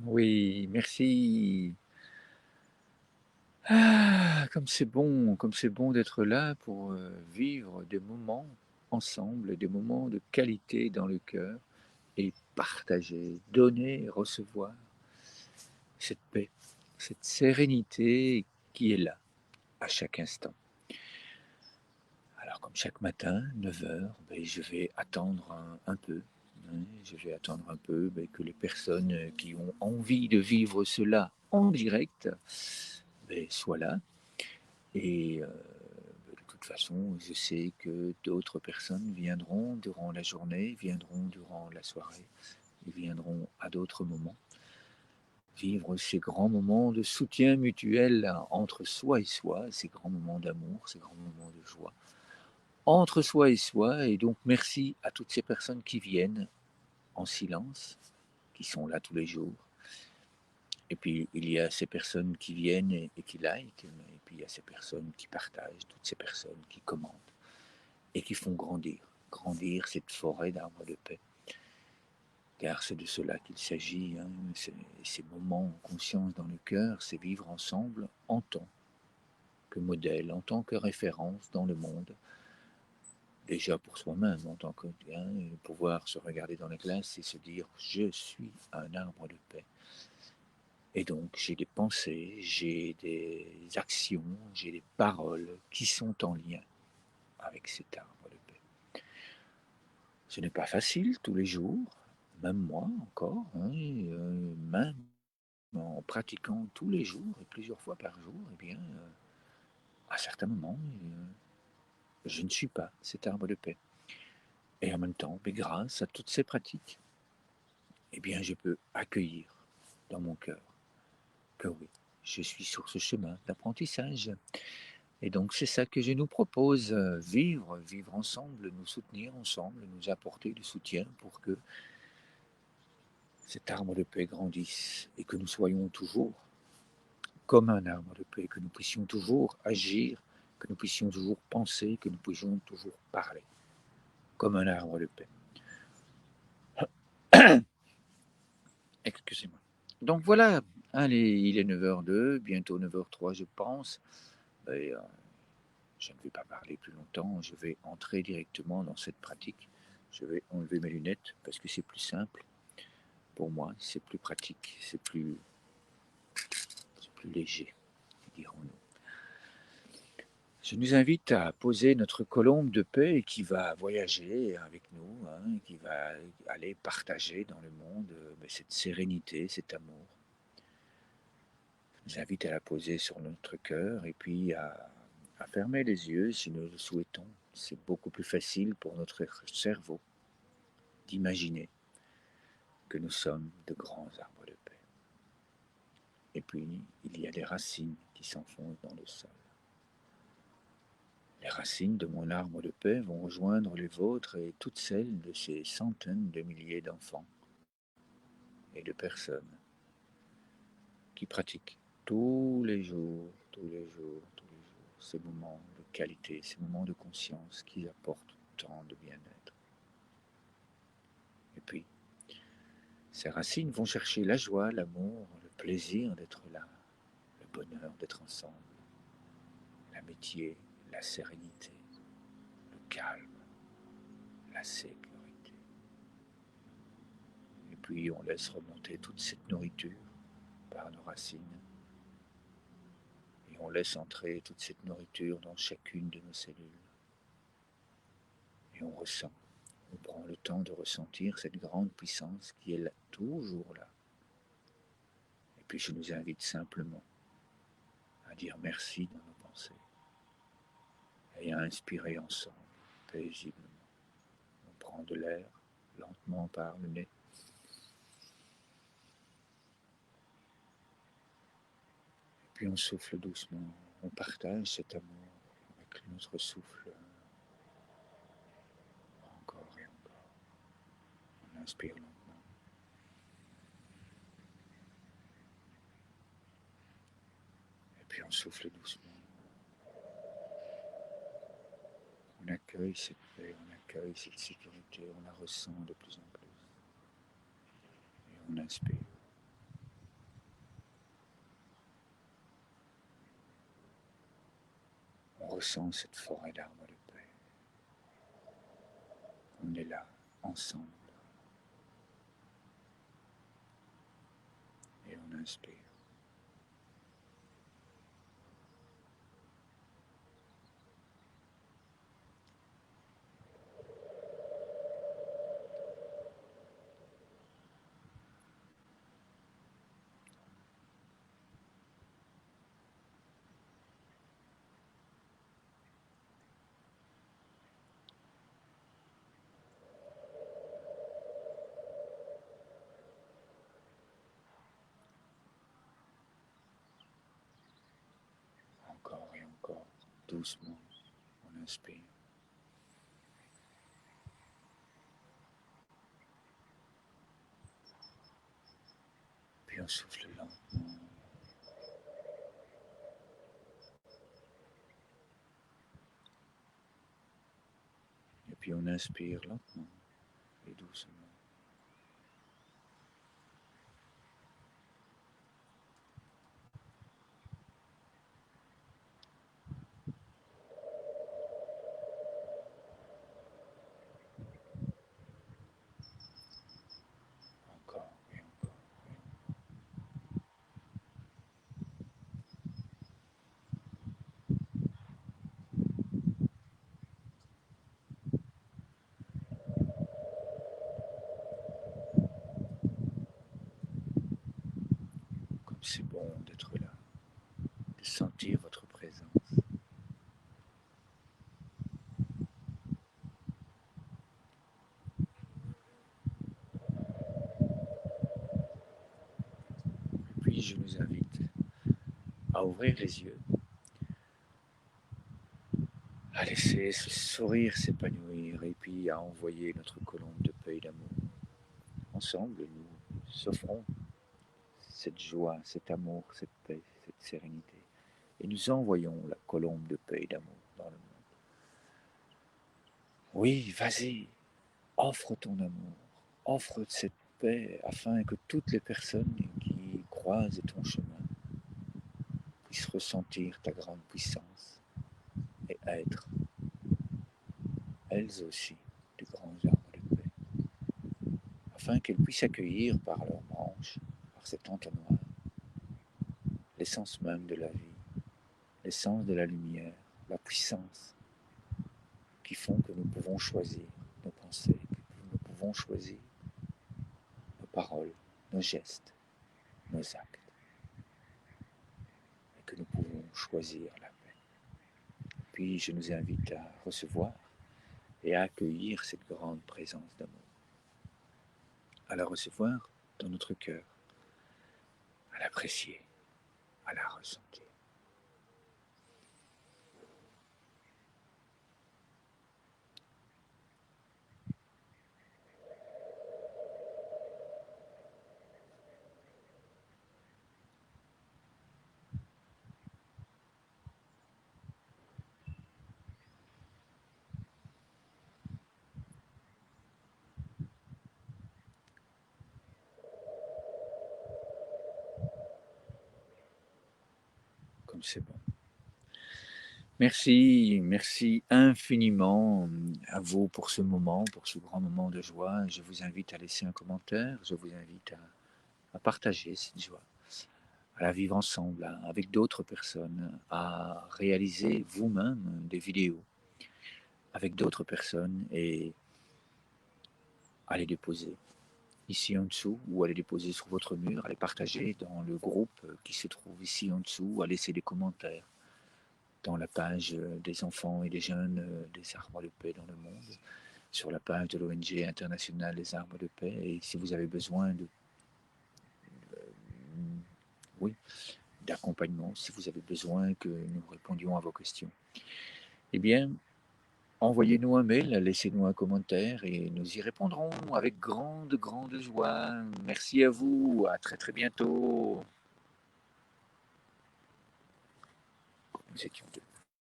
Oui, merci. Comme c'est bon d'être là pour, vivre des moments ensemble, des moments de qualité dans le cœur et partager, donner et recevoir cette paix, cette sérénité qui est là, à chaque instant. Alors comme chaque matin, 9 heures, je vais attendre un peu, hein, je vais attendre un peu, que les personnes, qui ont envie de vivre cela en direct, soient là. Et de toute façon, je sais que d'autres personnes viendront durant la journée, viendront durant la soirée et viendront à d'autres moments. Vivre ces grands moments de soutien mutuel entre soi et soi, ces grands moments d'amour, ces grands moments de joie entre soi et soi. Et donc merci à toutes ces personnes qui viennent en silence, qui sont là tous les jours. Et puis il y a ces personnes qui viennent et qui likent, et puis il y a ces personnes qui partagent, toutes ces personnes qui commentent et qui font grandir cette forêt d'arbres de paix. Car c'est de cela qu'il s'agit, hein, ces moments en conscience dans le cœur, c'est vivre ensemble en tant que modèle, en tant que référence dans le monde, déjà pour soi-même, en tant que hein, pouvoir se regarder dans la glace et se dire je suis un arbre de paix. Et donc j'ai des pensées, j'ai des actions, j'ai des paroles qui sont en lien avec cet arbre de paix. Ce n'est pas facile tous les jours, même moi encore, hein, même en pratiquant tous les jours et plusieurs fois par jour, à certains moments, je ne suis pas cet arbre de paix. Et en même temps, grâce à toutes ces pratiques, je peux accueillir dans mon cœur que oui, je suis sur ce chemin d'apprentissage. Et donc c'est ça que je nous propose, vivre ensemble, nous soutenir ensemble, nous apporter du soutien pour que cet arbre de paix grandisse et que nous soyons toujours comme un arbre de paix, que nous puissions toujours agir, que nous puissions toujours penser, que nous puissions toujours parler comme un arbre de paix. Excusez-moi. Donc voilà, allez, il est 9h02, bientôt 9h03 je pense. Et, je ne vais pas parler plus longtemps, je vais entrer directement dans cette pratique. Je vais enlever mes lunettes parce que c'est plus simple pour moi, c'est plus pratique, c'est plus léger, dirons-nous. Je nous invite à poser notre colombe de paix qui va voyager avec nous, hein, qui va aller partager dans le monde cette sérénité, cet amour. Je nous invite à la poser sur notre cœur et puis à fermer les yeux si nous le souhaitons. C'est beaucoup plus facile pour notre cerveau d'imaginer que nous sommes de grands arbres de paix. Et puis, il y a des racines qui s'enfoncent dans le sol. Les racines de mon arbre de paix vont rejoindre les vôtres et toutes celles de ces centaines de milliers d'enfants et de personnes qui pratiquent tous les jours, tous les jours, tous les jours, ces moments de qualité, ces moments de conscience qui apportent tant de bien-être. Et puis, ces racines vont chercher la joie, l'amour, le plaisir d'être là, le bonheur d'être ensemble, l'amitié, la sérénité, le calme, la sécurité. Et puis on laisse remonter toute cette nourriture par nos racines et on laisse entrer toute cette nourriture dans chacune de nos cellules. Et on ressent, on prend le temps de ressentir cette grande puissance qui est là, toujours là. Et puis je nous invite simplement à dire merci dans nos pensées et à inspirer ensemble, paisiblement. On prend de l'air lentement par le nez. Puis on souffle doucement, on partage cet amour avec notre souffle, encore et encore. On inspire lentement. Et puis on souffle doucement. On accueille cette paix, on accueille cette sécurité, on la ressent de plus en plus. Et on inspire. On ressent cette forêt d'arbres de paix. On est là, ensemble, et on inspire. Encore et encore, doucement, on inspire. Puis on souffle lentement. Et puis on inspire lentement et doucement. Encore et encore. Comme c'est bon d'être là, de sentir votre présence. Et puis je nous invite à ouvrir les yeux, à laisser ce sourire s'épanouir et puis à envoyer notre colombe de paix et d'amour. Ensemble, nous s'offrons cette joie, cet amour, cette paix, cette sérénité. Et nous envoyons la colombe de paix et d'amour dans le monde. Oui, vas-y, offre ton amour, offre cette paix afin que toutes les personnes qui croisent ton chemin puissent ressentir ta grande puissance et être, elles aussi, de grands arbres de paix, afin qu'elles puissent accueillir par leurs branches, par cet entonnoir, l'essence même de la vie, l'essence de la lumière, la puissance qui font que nous pouvons choisir nos pensées, que nous pouvons choisir nos paroles, nos gestes, nos actes, et que nous pouvons choisir la paix. Puis je nous invite à recevoir et à accueillir cette grande présence d'amour, à la recevoir dans notre cœur, à l'apprécier, à la ressentir. Comme c'est bon. Merci, merci infiniment à vous pour ce moment, pour ce grand moment de joie. Je vous invite à laisser un commentaire, je vous invite à partager cette joie, à la vivre ensemble avec d'autres personnes, à réaliser vous-même des vidéos avec d'autres personnes et à les déposer ici en dessous ou à les déposer sur votre mur, à les partager dans le groupe qui se trouve ici en dessous, à laisser des commentaires dans la page des enfants et des jeunes des arbres de paix dans le monde, sur la page de l'ONG internationale des arbres de paix. Et si vous avez besoin de, oui, d'accompagnement, si vous avez besoin que nous répondions à vos questions, eh bien, envoyez-nous un mail, laissez-nous un commentaire et nous y répondrons avec grande, grande joie. Merci à vous, à très très bientôt. Nous étions